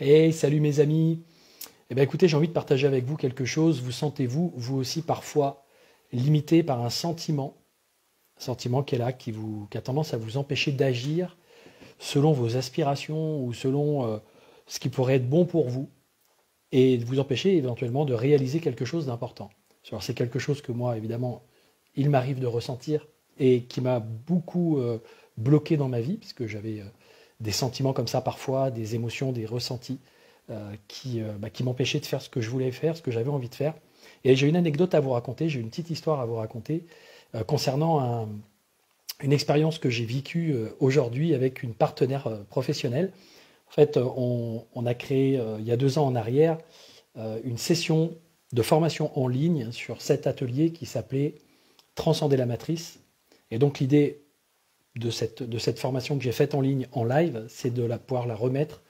Hey, salut mes amis. Eh bien, écoutez, j'ai envie de partager avec vous quelque chose. Vous sentez-vous, vous aussi, parfois limité par un sentiment qui est là, qui a tendance à vous empêcher d'agir selon vos aspirations ou selon ce qui pourrait être bon pour vous et de vous empêcher éventuellement de réaliser quelque chose d'important. Alors, c'est quelque chose que moi, évidemment, il m'arrive de ressentir et qui m'a beaucoup bloqué dans ma vie, puisque j'avais des sentiments comme ça parfois, des émotions, des ressentis qui m'empêchaient de faire ce que je voulais faire, ce que j'avais envie de faire. Et j'ai une anecdote à vous raconter, j'ai une petite histoire à vous raconter concernant une expérience que j'ai vécue aujourd'hui avec une partenaire professionnelle. En fait, on a créé il y a 2 ans en arrière une session de formation en ligne sur cet atelier qui s'appelait Transcender la matrice. Et donc l'idée de cette formation que j'ai faite en ligne, en live, c'est de pouvoir la remettre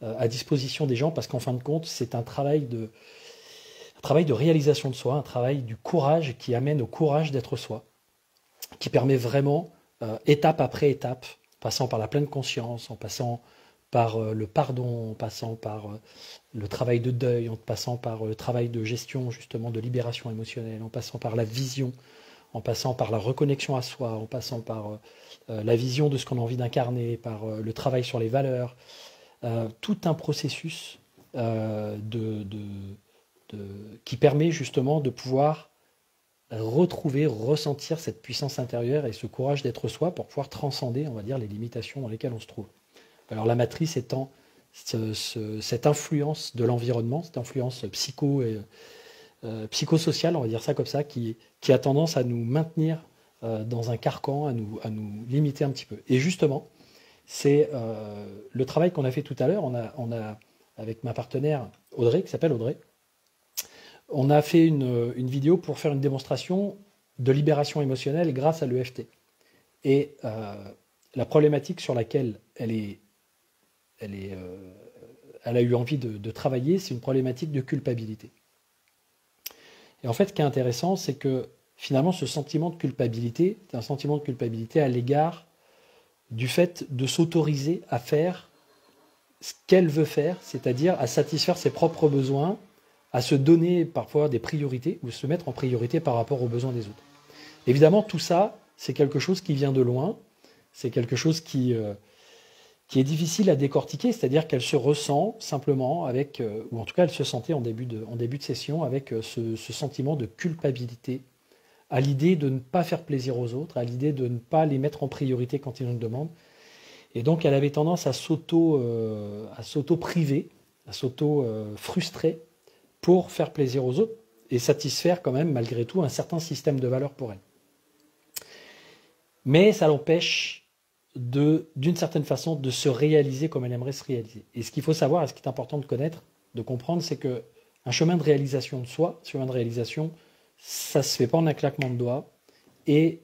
à disposition des gens, parce qu'en fin de compte, c'est un travail de réalisation de soi, un travail du courage qui amène au courage d'être soi, qui permet vraiment, étape après étape, en passant par la pleine conscience, en passant par le pardon, en passant par le travail de deuil, en passant par le travail de gestion, justement, de libération émotionnelle, en passant par la vision, en passant par la reconnexion à soi, en passant par la vision de ce qu'on a envie d'incarner, par le travail sur les valeurs, tout un processus qui permet justement de pouvoir retrouver, ressentir cette puissance intérieure et ce courage d'être soi pour pouvoir transcender, on va dire, les limitations dans lesquelles on se trouve. Alors la matrice étant cette influence de l'environnement, cette influence psychosociale, on va dire ça comme ça, qui a tendance à nous maintenir dans un carcan, à nous limiter un petit peu. Et justement, c'est le travail qu'on a fait tout à l'heure. On a, avec ma partenaire Audrey, qui s'appelle Audrey, on a fait une vidéo pour faire une démonstration de libération émotionnelle grâce à l'EFT. Et la problématique sur laquelle elle a eu envie de travailler, c'est une problématique de culpabilité. Et en fait, ce qui est intéressant, c'est que finalement, ce sentiment de culpabilité, c'est un sentiment de culpabilité à l'égard du fait de s'autoriser à faire ce qu'elle veut faire, c'est-à-dire à satisfaire ses propres besoins, à se donner parfois des priorités ou se mettre en priorité par rapport aux besoins des autres. Évidemment, tout ça, c'est quelque chose qui vient de loin, c'est quelque chose qui est difficile à décortiquer, c'est-à-dire qu'elle se ressent simplement avec, ou en tout cas elle se sentait en début de session avec ce sentiment de culpabilité, à l'idée de ne pas faire plaisir aux autres, à l'idée de ne pas les mettre en priorité quand ils nous le demandent. Et donc elle avait tendance à s'auto-priver, à s'auto-frustrer pour faire plaisir aux autres et satisfaire quand même malgré tout un certain système de valeurs pour elle. Mais ça l'empêche d'une certaine façon de se réaliser comme elle aimerait se réaliser. Et ce qu'il faut savoir, et ce qui est important de connaître, de comprendre, c'est que un chemin de réalisation de soi, chemin de réalisation, ça se fait pas en un claquement de doigts, et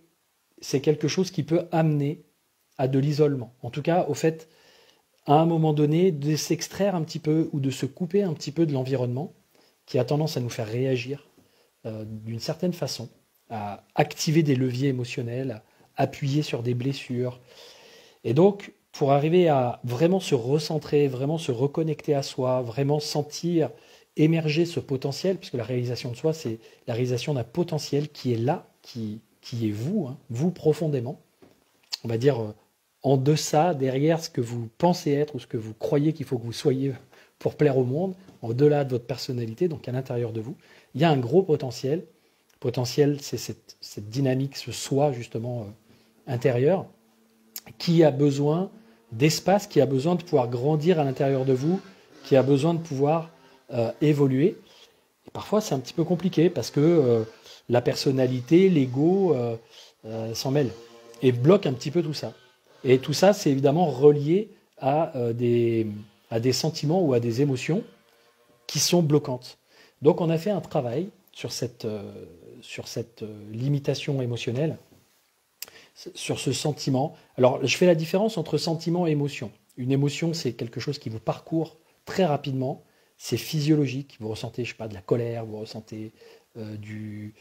c'est quelque chose qui peut amener à de l'isolement. En tout cas, au fait, à un moment donné, de s'extraire un petit peu ou de se couper un petit peu de l'environnement qui a tendance à nous faire réagir d'une certaine façon, à activer des leviers émotionnels, à appuyer sur des blessures. Et donc, pour arriver à vraiment se recentrer, vraiment se reconnecter à soi, vraiment sentir émerger ce potentiel, puisque la réalisation de soi, c'est la réalisation d'un potentiel qui est là, qui est vous, hein, vous profondément, on va dire en deçà, derrière ce que vous pensez être ou ce que vous croyez qu'il faut que vous soyez pour plaire au monde, au-delà de votre personnalité, donc à l'intérieur de vous, il y a un gros potentiel. Le potentiel, c'est cette dynamique, ce soi justement intérieur, qui a besoin d'espace, qui a besoin de pouvoir grandir à l'intérieur de vous, qui a besoin de pouvoir évoluer. Et parfois, c'est un petit peu compliqué parce que la personnalité, l'ego s'en mêlent et bloquent un petit peu tout ça. Et tout ça, c'est évidemment relié à des sentiments ou à des émotions qui sont bloquantes. Donc, on a fait un travail sur cette limitation émotionnelle, sur ce sentiment. Alors, je fais la différence entre sentiment et émotion. Une émotion, c'est quelque chose qui vous parcourt très rapidement. C'est physiologique. Vous ressentez, je sais pas, de la colère, vous ressentez de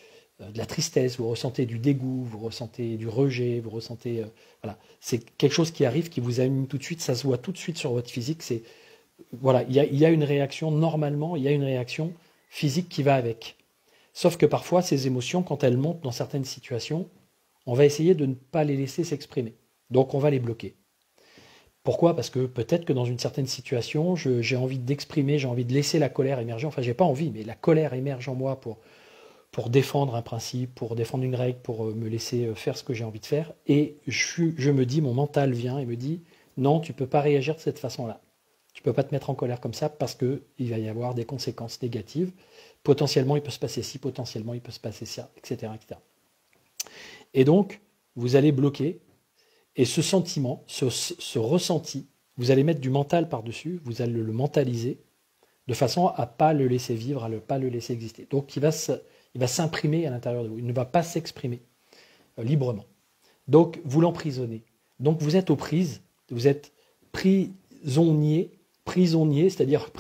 la tristesse, vous ressentez du dégoût, vous ressentez du rejet, vous ressentez... voilà. C'est quelque chose qui arrive, qui vous anime tout de suite, ça se voit tout de suite sur votre physique. C'est voilà, il y a une réaction, normalement, il y a une réaction physique qui va avec. Sauf que parfois, ces émotions, quand elles montent dans certaines situations, on va essayer de ne pas les laisser s'exprimer. Donc on va les bloquer. Pourquoi? Parce que peut-être que dans une certaine situation, j'ai envie d'exprimer, j'ai envie de laisser la colère émerger. Enfin, j'ai pas envie, mais la colère émerge en moi pour défendre un principe, pour défendre une règle, pour me laisser faire ce que j'ai envie de faire. Et je me dis, mon mental vient et me dit, non, tu peux pas réagir de cette façon-là. Tu peux pas te mettre en colère comme ça parce que il va y avoir des conséquences négatives. Potentiellement, il peut se passer ci, potentiellement, il peut se passer ça, etc., etc. Et donc, vous allez bloquer. Et ce sentiment, ce ressenti, vous allez mettre du mental par-dessus, vous allez le mentaliser, de façon à ne pas le laisser vivre, à ne pas le laisser exister. Donc il va s'imprimer à l'intérieur de vous, il ne va pas s'exprimer librement. Donc vous l'emprisonnez. Donc vous êtes aux prises, vous êtes prisonnier, c'est-à-dire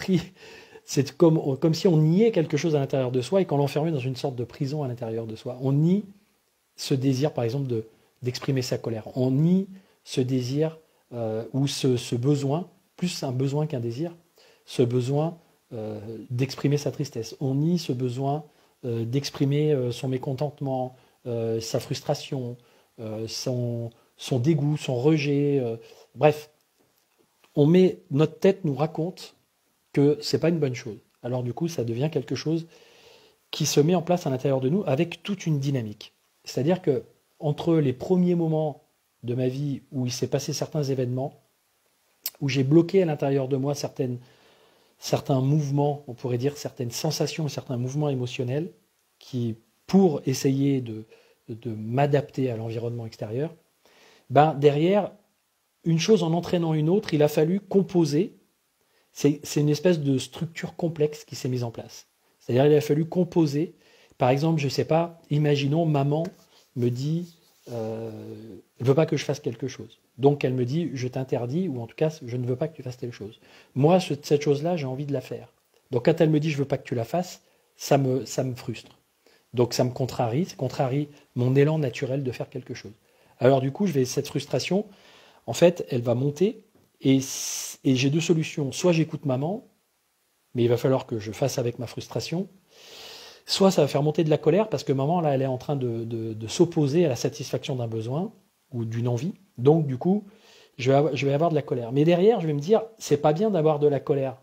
c'est comme si on niait quelque chose à l'intérieur de soi et qu'on l'enfermait dans une sorte de prison à l'intérieur de soi. On nie ce désir, par exemple, d'exprimer sa colère. On nie ce désir ou ce besoin, plus un besoin qu'un désir, ce besoin d'exprimer sa tristesse. On nie ce besoin d'exprimer son mécontentement, sa frustration, son dégoût, son rejet. Bref, notre tête nous raconte que c'est pas une bonne chose. Alors du coup, ça devient quelque chose qui se met en place à l'intérieur de nous avec toute une dynamique. C'est-à-dire que entre les premiers moments de ma vie où il s'est passé certains événements, où j'ai bloqué à l'intérieur de moi certains mouvements, on pourrait dire certaines sensations, certains mouvements émotionnels, pour essayer de m'adapter à l'environnement extérieur, derrière, une chose en entraînant une autre, il a fallu composer. C'est une espèce de structure complexe qui s'est mise en place. C'est-à-dire il a fallu composer. Par exemple, je ne sais pas, imaginons maman me dit elle ne veut pas que je fasse quelque chose. Donc elle me dit je t'interdis, ou en tout cas je ne veux pas que tu fasses telle chose. Moi, cette chose-là, j'ai envie de la faire. Donc quand elle me dit je ne veux pas que tu la fasses, ça me frustre. Donc ça me contrarie, ça contrarie mon élan naturel de faire quelque chose. Alors du coup, cette frustration, en fait, elle va monter et j'ai deux solutions. Soit j'écoute maman, mais il va falloir que je fasse avec ma frustration. Soit ça va faire monter de la colère parce que maman, là, elle est en train de s'opposer à la satisfaction d'un besoin ou d'une envie. Donc, du coup, je vais avoir de la colère. Mais derrière, je vais me dire, c'est pas bien d'avoir de la colère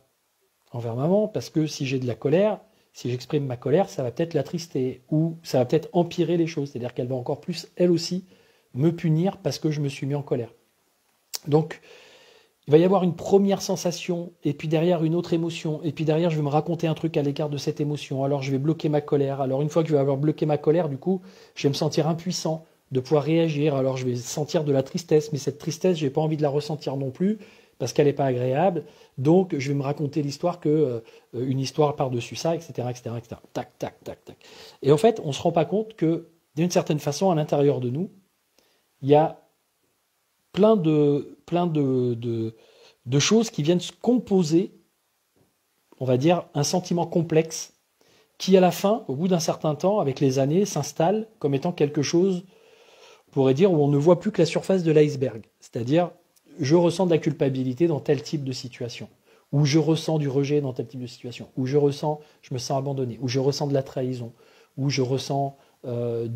envers maman parce que si j'ai de la colère, si j'exprime ma colère, ça va peut-être l'attrister ou ça va peut-être empirer les choses. C'est-à-dire qu'elle va encore plus, elle aussi, me punir parce que je me suis mis en colère. Donc, il va y avoir une première sensation, et puis derrière une autre émotion, et puis derrière je vais me raconter un truc à l'égard de cette émotion, alors je vais bloquer ma colère, alors une fois que je vais avoir bloqué ma colère, du coup, je vais me sentir impuissant de pouvoir réagir, alors je vais sentir de la tristesse, mais cette tristesse, je n'ai pas envie de la ressentir non plus, parce qu'elle n'est pas agréable, donc je vais me raconter l'histoire une histoire par-dessus ça, etc., etc., etc. Tac, tac, tac, tac. Et en fait, on ne se rend pas compte que, d'une certaine façon, à l'intérieur de nous, il y a plein de choses qui viennent se composer, on va dire, un sentiment complexe qui, à la fin, au bout d'un certain temps, avec les années, s'installe comme étant quelque chose, on pourrait dire, où on ne voit plus que la surface de l'iceberg. C'est-à-dire, je ressens de la culpabilité dans tel type de situation, ou je ressens du rejet dans tel type de situation, ou je me sens abandonné, ou je ressens de la trahison, ou je ressens comment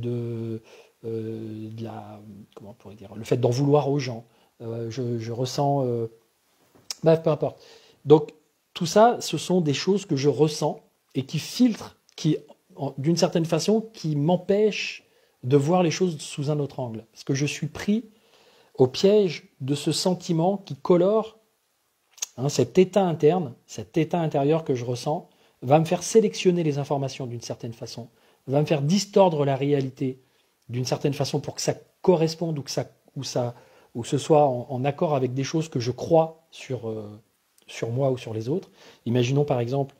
on pourrait dire, le fait d'en vouloir aux gens, je ressens, bref, peu importe. Donc tout ça, ce sont des choses que je ressens et qui filtrent, d'une certaine façon, qui m'empêchent de voir les choses sous un autre angle, parce que je suis pris au piège de ce sentiment qui colore cet état interne, cet état intérieur que je ressens, va me faire sélectionner les informations d'une certaine façon, va me faire distordre la réalité d'une certaine façon pour que ça corresponde ou ce soit en accord avec des choses que je crois sur moi ou sur les autres. Imaginons par exemple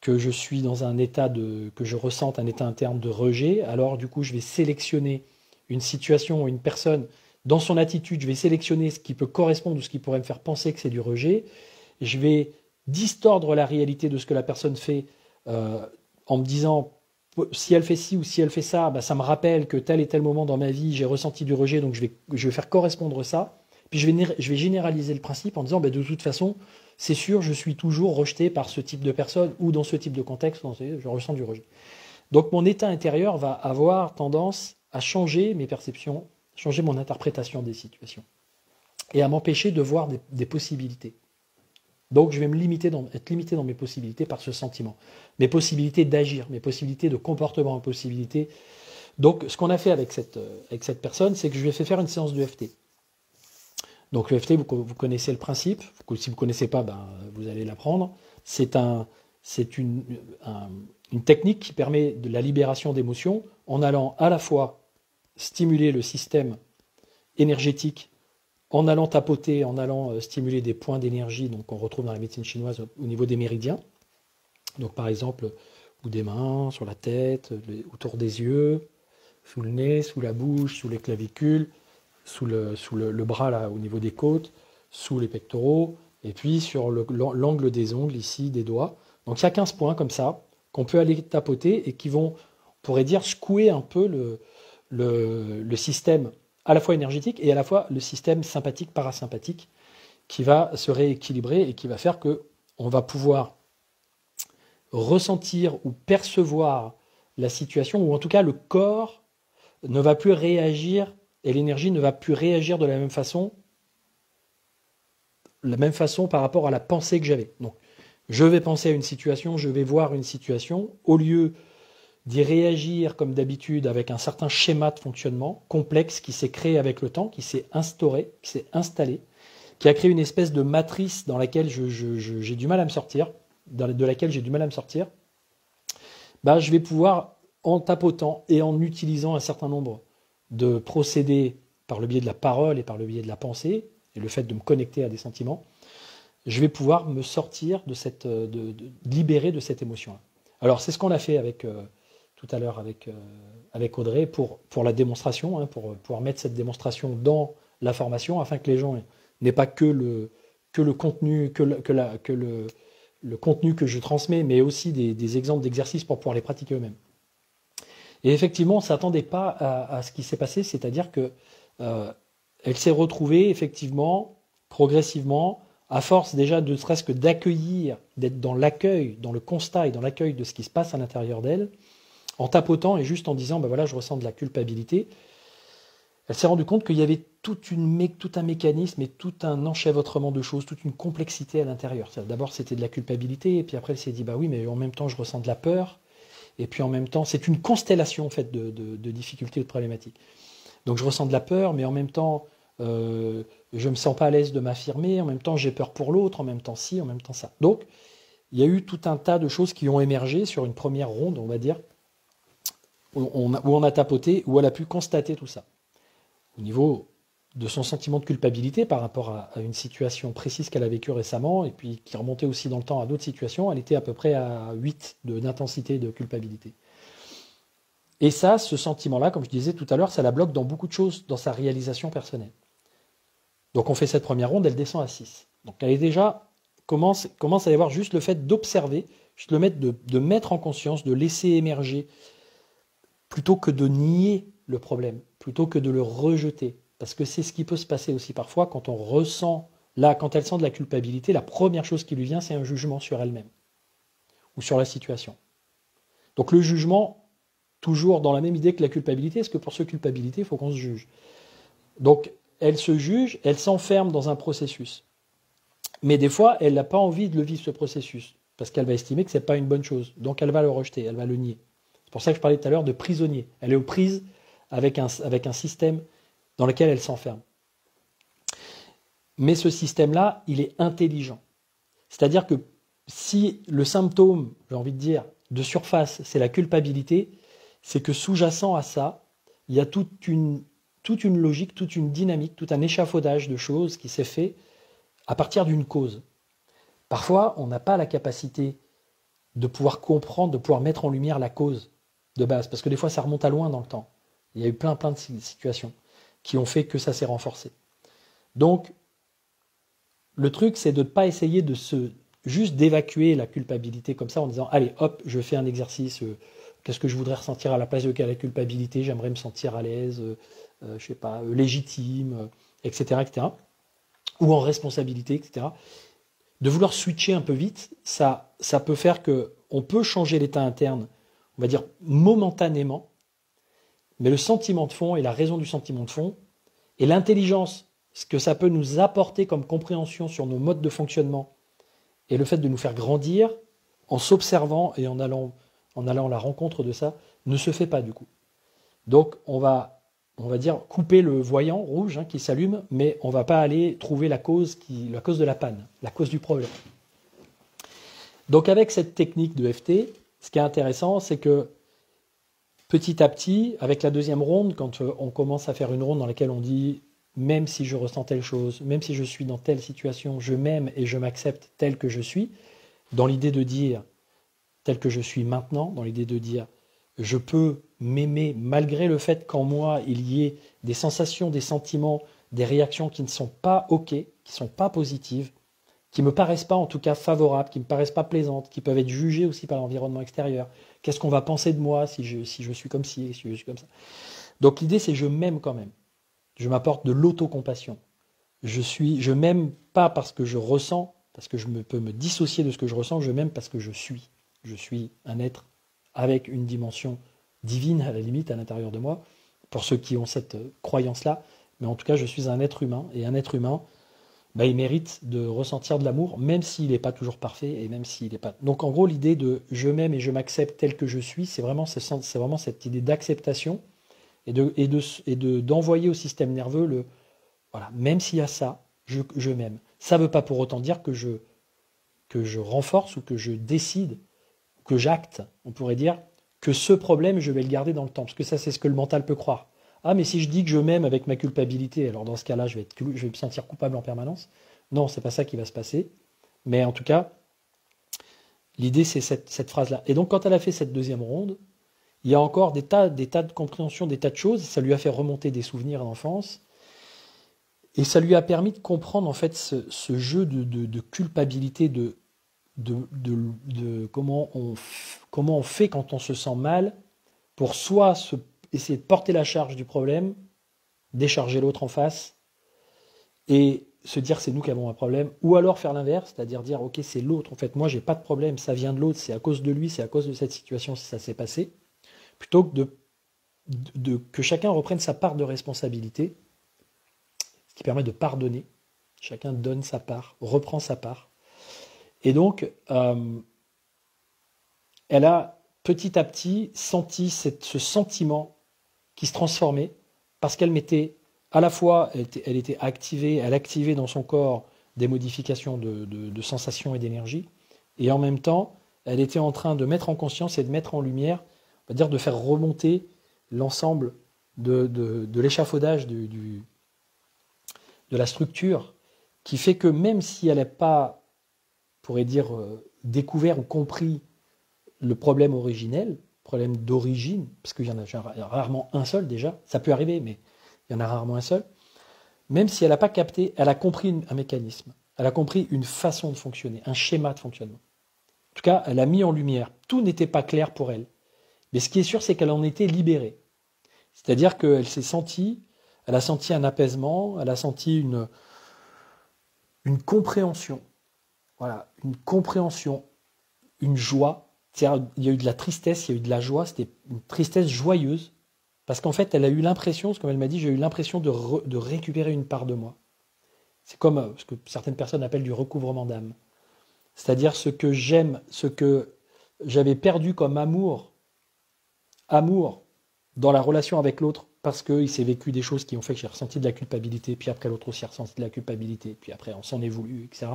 que je suis dans un état que je ressente un état interne de rejet, alors du coup je vais sélectionner une situation ou une personne dans son attitude, je vais sélectionner ce qui peut correspondre ou ce qui pourrait me faire penser que c'est du rejet, je vais distordre la réalité de ce que la personne fait en me disant si elle fait ci ou si elle fait ça, ça me rappelle que tel et tel moment dans ma vie, j'ai ressenti du rejet, donc je vais faire correspondre ça. Puis je vais généraliser le principe en disant, ben, de toute façon, c'est sûr, je suis toujours rejeté par ce type de personne ou dans ce type de contexte, je ressens du rejet. Donc mon état intérieur va avoir tendance à changer mes perceptions, changer mon interprétation des situations et à m'empêcher de voir des possibilités. Donc je vais être limité dans mes possibilités par ce sentiment, mes possibilités d'agir, mes possibilités de comportement, mes possibilités. Donc ce qu'on a fait avec cette personne, c'est que je lui ai fait faire une séance de FT. Donc le FT, vous connaissez le principe. Si vous ne connaissez pas, ben, vous allez l'apprendre. C'est une technique qui permet de la libération d'émotions en allant à la fois stimuler le système énergétique, en allant tapoter, en allant stimuler des points d'énergie, donc qu'on retrouve dans la médecine chinoise au niveau des méridiens. Donc par exemple, ou des mains, sur la tête, autour des yeux, sous le nez, sous la bouche, sous les clavicules, sous le bras là, au niveau des côtes, sous les pectoraux, et puis sur l'angle des ongles ici, des doigts. Donc il y a 15 points comme ça qu'on peut aller tapoter et qui vont, on pourrait dire, secouer un peu le système à la fois énergétique et à la fois le système sympathique, parasympathique, qui va se rééquilibrer et qui va faire qu'on va pouvoir ressentir ou percevoir la situation, ou en tout cas le corps ne va plus réagir et l'énergie ne va plus réagir de la même façon par rapport à la pensée que j'avais. Donc, je vais penser à une situation, je vais voir une situation, au lieu d'y réagir comme d'habitude avec un certain schéma de fonctionnement complexe qui s'est créé avec le temps, qui s'est instauré, qui s'est installé, qui a créé une espèce de matrice dans laquelle j'ai du mal à me sortir, de laquelle j'ai du mal à me sortir, bah, je vais pouvoir, en tapotant et en utilisant un certain nombre de procédés par le biais de la parole et par le biais de la pensée, et le fait de me connecter à des sentiments, je vais pouvoir me sortir de libérer de cette émotion-là. Alors c'est ce qu'on a fait tout à l'heure avec Audrey pour la démonstration, hein, pour pouvoir mettre cette démonstration dans la formation afin que les gens n'aient pas que le contenu, le contenu que je transmets, mais aussi des exemples d'exercices pour pouvoir les pratiquer eux-mêmes. Et effectivement, on ne s'attendait pas à ce qui s'est passé, c'est-à-dire qu'elle s'est retrouvée effectivement, progressivement, à force déjà de serait-ce que d'accueillir, d'être dans l'accueil, dans le constat et dans l'accueil de ce qui se passe à l'intérieur d'elle, en tapotant et juste en disant, ben voilà, je ressens de la culpabilité, elle s'est rendue compte qu'il y avait tout un mécanisme et tout un enchevêtrement de choses, toute une complexité à l'intérieur. D'abord, c'était de la culpabilité, et puis après, elle s'est dit, bah oui, mais en même temps, je ressens de la peur, et puis en même temps, c'est une constellation en fait, de difficultés et de problématiques. Donc je ressens de la peur, mais en même temps, je ne me sens pas à l'aise de m'affirmer, en même temps, j'ai peur pour l'autre, en même temps ci, en même temps ça. Donc, il y a eu tout un tas de choses qui ont émergé sur une première ronde, on va dire, où on a tapoté, où elle a pu constater tout ça. Au niveau de son sentiment de culpabilité par rapport à une situation précise qu'elle a vécue récemment, et puis qui remontait aussi dans le temps à d'autres situations, elle était à peu près à 8 d'intensité de culpabilité. Et ça, ce sentiment-là, comme je disais tout à l'heure, ça la bloque dans beaucoup de choses, dans sa réalisation personnelle. Donc on fait cette première ronde, elle descend à 6. Donc elle est déjà, commence à y avoir juste le fait d'observer, juste de mettre en conscience, de laisser émerger, plutôt que de nier le problème, plutôt que de le rejeter. Parce que c'est ce qui peut se passer aussi parfois quand on ressent, quand elle sent de la culpabilité, la première chose qui lui vient, c'est un jugement sur elle-même ou sur la situation. Donc le jugement, toujours dans la même idée que la culpabilité, est-ce que pour ce culpabilité, il faut qu'on se juge? Donc elle se juge, elle s'enferme dans un processus. Mais des fois, elle n'a pas envie de le vivre, ce processus, parce qu'elle va estimer que ce n'est pas une bonne chose. Donc elle va le rejeter, elle va le nier. C'est pour ça que je parlais tout à l'heure de prisonnier. Elle est aux prises avec un système dans lequel elle s'enferme. Mais ce système-là, il est intelligent. C'est-à-dire que si le symptôme, j'ai envie de dire, de surface, c'est la culpabilité, c'est que sous-jacent à ça, il y a toute une logique, toute une dynamique, tout un échafaudage de choses qui s'est fait à partir d'une cause. Parfois, on n'a pas la capacité de pouvoir comprendre, de pouvoir mettre en lumière la cause de base, parce que des fois, ça remonte à loin dans le temps. Il y a eu plein de situations qui ont fait que ça s'est renforcé. Donc, le truc, c'est de ne pas essayer juste d'évacuer la culpabilité comme ça en disant « Allez, hop, je fais un exercice, qu'est-ce que je voudrais ressentir à la place de la culpabilité? J'aimerais me sentir à l'aise, je sais pas, légitime, etc., etc. » ou en responsabilité, etc. De vouloir switcher un peu vite, ça peut faire qu'on peut changer l'état interne, on va dire momentanément, mais le sentiment de fond et la raison du sentiment de fond et l'intelligence, ce que ça peut nous apporter comme compréhension sur nos modes de fonctionnement et le fait de nous faire grandir en s'observant et en allant à la rencontre de ça, ne se fait pas du coup. Donc on va dire couper le voyant rouge qui s'allume, mais on ne va pas aller trouver la cause de la panne, la cause du problème. Donc avec cette technique de FT, ce qui est intéressant, c'est que petit à petit, avec la deuxième ronde, quand on commence à faire une ronde dans laquelle on dit même si je ressens telle chose, même si je suis dans telle situation, je m'aime et je m'accepte tel que je suis, dans l'idée de dire tel que je suis maintenant, dans l'idée de dire je peux m'aimer malgré le fait qu'en moi il y ait des sensations, des sentiments, des réactions qui ne sont pas OK, qui ne sont pas positives, qui ne me paraissent pas en tout cas favorables, qui ne me paraissent pas plaisantes, qui peuvent être jugées aussi par l'environnement extérieur. Qu'est-ce qu'on va penser de moi si je suis comme ci, si je suis comme ça. Donc l'idée c'est je m'aime quand même. Je m'apporte de l'autocompassion. Je m'aime pas parce que je ressens, parce que peux me dissocier de ce que je ressens, je m'aime parce que je suis. Je suis un être avec une dimension divine à la limite à l'intérieur de moi, pour ceux qui ont cette croyance-là, mais en tout cas je suis un être humain, et un être humain, il mérite de ressentir de l'amour, même s'il n'est pas toujours parfait, et même s'il n'est pas... Donc en gros l'idée de je m'aime et je m'accepte tel que je suis, c'est vraiment cette idée d'acceptation, et d'envoyer au système nerveux voilà, même s'il y a ça, je m'aime. Ça ne veut pas pour autant dire que je renforce ou que je décide, que j'acte, on pourrait dire, que ce problème, je vais le garder dans le temps. Parce que ça, c'est ce que le mental peut croire. Ah, mais si je dis que je m'aime avec ma culpabilité, alors dans ce cas-là, je vais me sentir coupable en permanence. Non, c'est pas ça qui va se passer. Mais en tout cas, l'idée, c'est cette phrase-là. Et donc, quand elle a fait cette deuxième ronde, il y a encore des tas de compréhensions, des tas de choses. Ça lui a fait remonter des souvenirs d'enfance. Et ça lui a permis de comprendre, en fait, ce jeu de culpabilité, de comment on fait quand on se sent mal pour soit essayer de porter la charge du problème, décharger l'autre en face et se dire c'est nous qui avons un problème, ou alors faire l'inverse, c'est-à-dire dire ok c'est l'autre, en fait moi j'ai pas de problème, ça vient de l'autre, c'est à cause de lui, c'est à cause de cette situation si ça s'est passé, plutôt que que chacun reprenne sa part de responsabilité, ce qui permet de pardonner, chacun donne sa part, reprend sa part. Et donc, elle a petit à petit senti ce sentiment qui se transformait parce qu'elle mettait à la fois, elle était activée, elle activait dans son corps des modifications de sensations et d'énergie, et en même temps, elle était en train de mettre en conscience et de mettre en lumière, on va dire de faire remonter l'ensemble de l'échafaudage de la structure, qui fait que même si elle n'est pas, on pourrait dire, découvert ou compris le problème originel, problème d'origine, parce qu'il y en a rarement un seul déjà, ça peut arriver, mais il y en a rarement un seul, même si elle n'a pas capté, elle a compris un mécanisme, elle a compris une façon de fonctionner, un schéma de fonctionnement. En tout cas, elle a mis en lumière, tout n'était pas clair pour elle, mais ce qui est sûr, c'est qu'elle en était libérée. C'est-à-dire qu'elle s'est sentie, elle a senti un apaisement, elle a senti une compréhension, voilà, une compréhension, une joie. C'est-à-dire, il y a eu de la tristesse, il y a eu de la joie, c'était une tristesse joyeuse, parce qu'en fait, elle a eu l'impression, comme elle m'a dit, j'ai eu l'impression de récupérer une part de moi. C'est comme ce que certaines personnes appellent du recouvrement d'âme. C'est-à-dire ce que j'aime, ce que j'avais perdu comme amour dans la relation avec l'autre, parce qu'il s'est vécu des choses qui ont fait que j'ai ressenti de la culpabilité, puis après l'autre aussi a ressenti de la culpabilité, puis après on s'en est voulu, etc.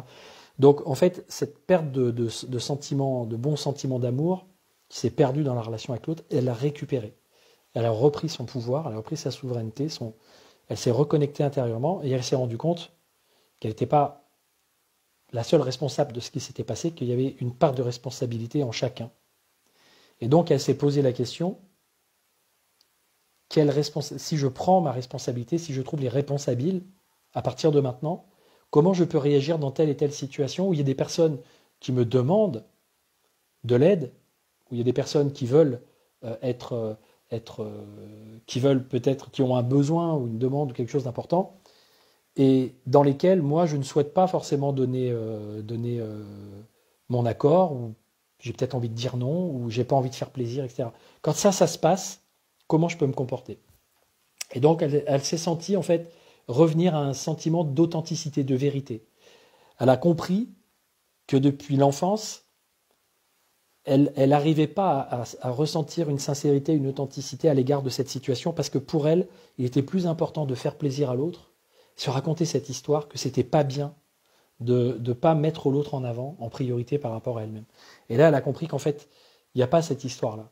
Donc en fait, cette perte de sentiments, de bons sentiments d'amour, qui s'est perdue dans la relation avec l'autre, elle l'a récupérée. Elle a repris son pouvoir, elle a repris sa souveraineté, elle s'est reconnectée intérieurement, et elle s'est rendue compte qu'elle n'était pas la seule responsable de ce qui s'était passé, qu'il y avait une part de responsabilité en chacun. Et donc elle s'est posé la question, si je prends ma responsabilité, si je trouve les réponses habiles, à partir de maintenant, comment je peux réagir dans telle et telle situation où il y a des personnes qui me demandent de l'aide, où il y a des personnes qui veulent qui ont un besoin ou une demande ou quelque chose d'important, et dans lesquels moi je ne souhaite pas forcément donner mon accord, ou j'ai peut-être envie de dire non, ou j'ai pas envie de faire plaisir, etc. Quand ça se passe, comment je peux me comporter? Et donc elle s'est sentie en fait revenir à un sentiment d'authenticité, de vérité. Elle a compris que depuis l'enfance, elle n'arrivait pas à ressentir une sincérité, une authenticité à l'égard de cette situation, parce que pour elle, il était plus important de faire plaisir à l'autre, se raconter cette histoire, que c'était pas bien de ne pas mettre l'autre en avant, en priorité par rapport à elle-même. Et là, elle a compris qu'en fait, il n'y a pas cette histoire-là.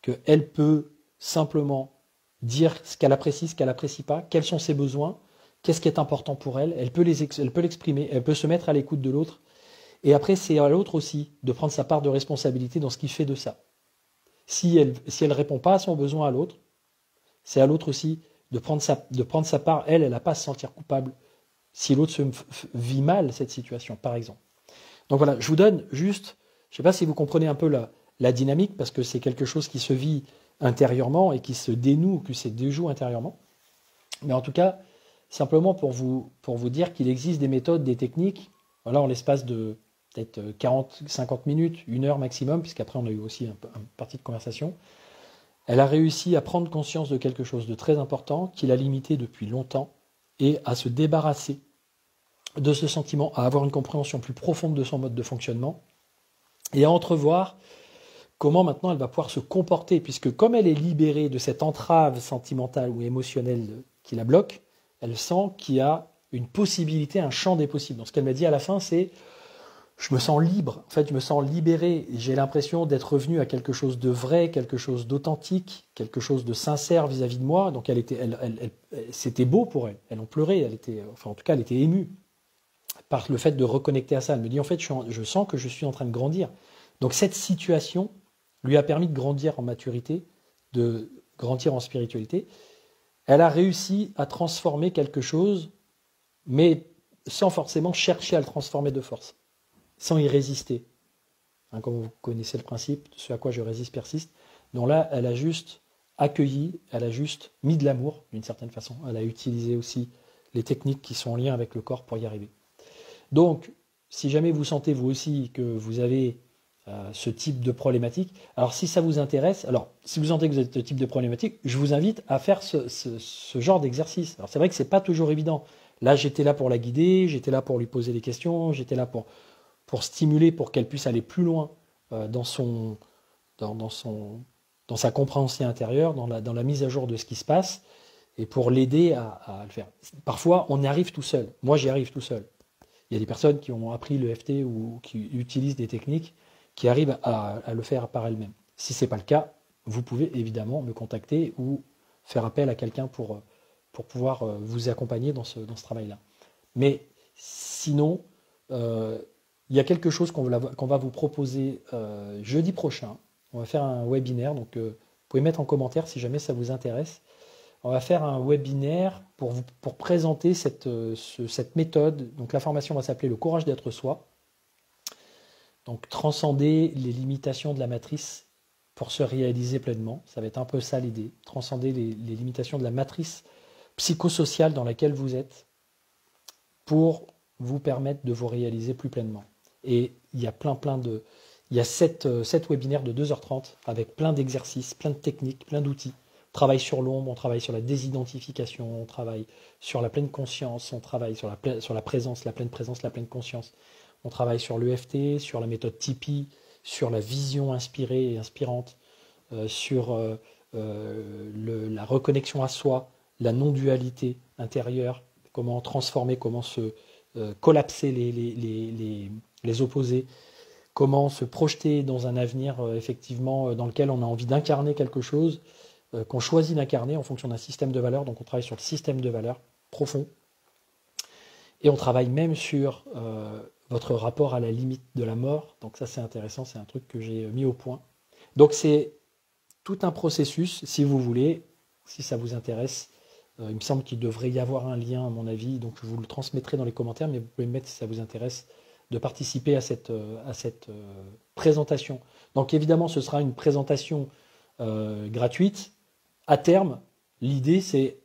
Qu'elle peut simplement dire ce qu'elle apprécie, ce qu'elle n'apprécie pas, quels sont ses besoins, qu'est-ce qui est important pour elle, elle peut l'exprimer, elle peut se mettre à l'écoute de l'autre. Et après, c'est à l'autre aussi de prendre sa part de responsabilité dans ce qu'il fait de ça. Si elle ne répond pas à son besoin à l'autre, c'est à l'autre aussi de prendre sa part. Elle n'a pas à se sentir coupable si l'autre vit mal cette situation, par exemple. Donc voilà, je vous donne juste, je ne sais pas si vous comprenez un peu la dynamique, parce que c'est quelque chose qui se vit intérieurement et qui se dénoue, qui se déjoue intérieurement. Mais en tout cas, simplement pour vous dire qu'il existe des méthodes, des techniques, voilà, en l'espace de peut-être 40, 50 minutes, 1 heure maximum, puisqu'après on a eu aussi une partie de conversation, elle a réussi à prendre conscience de quelque chose de très important, qu'il a limité depuis longtemps, et à se débarrasser de ce sentiment, à avoir une compréhension plus profonde de son mode de fonctionnement, et à entrevoir comment maintenant elle va pouvoir se comporter, puisque comme elle est libérée de cette entrave sentimentale ou émotionnelle qui la bloque, elle sent qu'il y a une possibilité, un champ des possibles. Donc ce qu'elle m'a dit à la fin, c'est « je me sens libre, en fait je me sens libéré, j'ai l'impression d'être revenu à quelque chose de vrai, quelque chose d'authentique, quelque chose de sincère vis-à-vis de moi ». Donc c'était beau pour elle, elle en pleurait, en tout cas elle était émue par le fait de reconnecter à ça. Elle me dit en fait je sens que je suis en train de grandir. Donc cette situation lui a permis de grandir en maturité, de grandir en spiritualité. Elle a réussi à transformer quelque chose, mais sans forcément chercher à le transformer de force, sans y résister. Hein, comme vous connaissez le principe, ce à quoi je résiste persiste. Donc là, elle a juste accueilli, elle a juste mis de l'amour, d'une certaine façon. Elle a utilisé aussi les techniques qui sont en lien avec le corps pour y arriver. Donc, si jamais vous sentez vous aussi que vous avez ce type de problématique, alors si ça vous intéresse, si vous sentez que vous avez ce type de problématique, je vous invite à faire ce genre d'exercice. Alors c'est vrai que c'est pas toujours évident. Là, j'étais là pour la guider, j'étais là pour lui poser des questions, j'étais là pour stimuler, pour qu'elle puisse aller plus loin dans sa compréhension intérieure, dans la mise à jour de ce qui se passe, et pour l'aider à le faire. Parfois, on y arrive tout seul. Moi, j'y arrive tout seul. Il y a des personnes qui ont appris l'EFT ou qui utilisent des techniques qui arrivent à le faire par elles-mêmes. Si ce n'est pas le cas, vous pouvez évidemment me contacter ou faire appel à quelqu'un pour pouvoir vous accompagner dans ce travail-là. Mais sinon, il y a quelque chose qu'on va vous proposer jeudi prochain. On va faire un webinaire, donc vous pouvez mettre en commentaire si jamais ça vous intéresse. On va faire un webinaire pour présenter cette méthode. Donc la formation va s'appeler « Le courage d'être soi ». Donc transcender les limitations de la matrice pour se réaliser pleinement. Ça va être un peu ça l'idée. Transcender les limitations de la matrice psychosociale dans laquelle vous êtes pour vous permettre de vous réaliser plus pleinement. Et il y a il y a 7 webinaires de 2h30 avec plein d'exercices, plein de techniques, plein d'outils. On travaille sur l'ombre, on travaille sur la désidentification, on travaille sur la pleine conscience, on travaille sur la présence, la pleine présence, la pleine conscience. On travaille sur l'EFT, sur la méthode Tipeee, sur la vision inspirée et inspirante, sur la reconnexion à soi, la non-dualité intérieure, comment transformer, comment se collapser les opposés, comment se projeter dans un avenir effectivement dans lequel on a envie d'incarner quelque chose, qu'on choisit d'incarner en fonction d'un système de valeurs. Donc on travaille sur le système de valeurs profond. Et on travaille même sur votre rapport à la limite de la mort. Donc ça c'est intéressant, c'est un truc que j'ai mis au point. Donc c'est tout un processus, si vous voulez, si ça vous intéresse. Il me semble qu'il devrait y avoir un lien à mon avis, donc je vous le transmettrai dans les commentaires, mais vous pouvez me mettre si ça vous intéresse de participer à cette présentation. Donc évidemment ce sera une présentation gratuite. À terme, l'idée c'est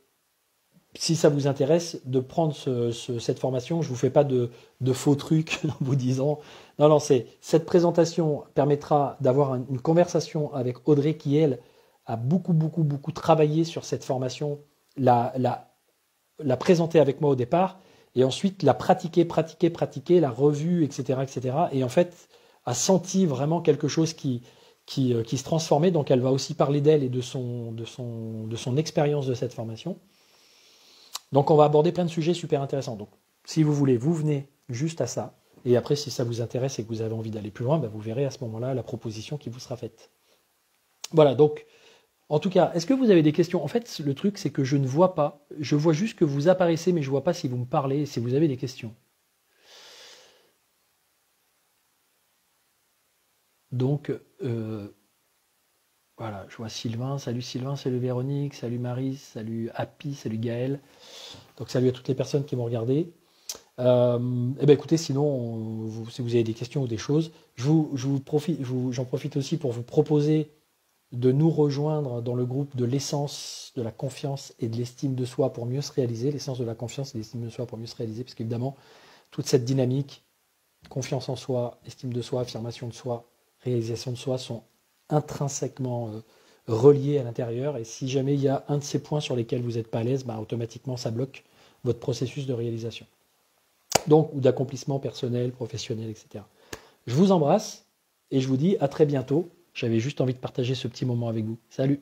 si ça vous intéresse, de prendre cette formation. Je ne vous fais pas de faux trucs en vous disant... Non, non, cette présentation permettra d'avoir une conversation avec Audrey qui, elle, a beaucoup, beaucoup, beaucoup travaillé sur cette formation, la présenter avec moi au départ, et ensuite la pratiquer, la revue, etc., etc. Et en fait, a senti vraiment quelque chose qui se transformait. Donc, elle va aussi parler d'elle et de son expérience de cette formation. Donc, on va aborder plein de sujets super intéressants. Donc, si vous voulez, vous venez juste à ça. Et après, si ça vous intéresse et que vous avez envie d'aller plus loin, vous verrez à ce moment-là la proposition qui vous sera faite. Voilà, donc, en tout cas, est-ce que vous avez des questions? En fait, le truc, c'est que je ne vois pas. Je vois juste que vous apparaissez, mais je ne vois pas si vous me parlez et si vous avez des questions. Donc, voilà, je vois Sylvain, salut Véronique, salut Marie, salut Happy, salut Gaël. Donc salut à toutes les personnes qui m'ont regardé. Écoutez, sinon, si vous avez des questions ou des choses, j'en profite aussi pour vous proposer de nous rejoindre dans le groupe de l'essence de la confiance et de l'estime de soi pour mieux se réaliser, l'essence de la confiance et de l'estime de soi pour mieux se réaliser, parce qu'évidemment, toute cette dynamique, confiance en soi, estime de soi, affirmation de soi, réalisation de soi sont intrinsèquement reliés à l'intérieur. Et si jamais il y a un de ces points sur lesquels vous n'êtes pas à l'aise, automatiquement ça bloque votre processus de réalisation. Donc, ou d'accomplissement personnel, professionnel, etc. Je vous embrasse et je vous dis à très bientôt. J'avais juste envie de partager ce petit moment avec vous. Salut!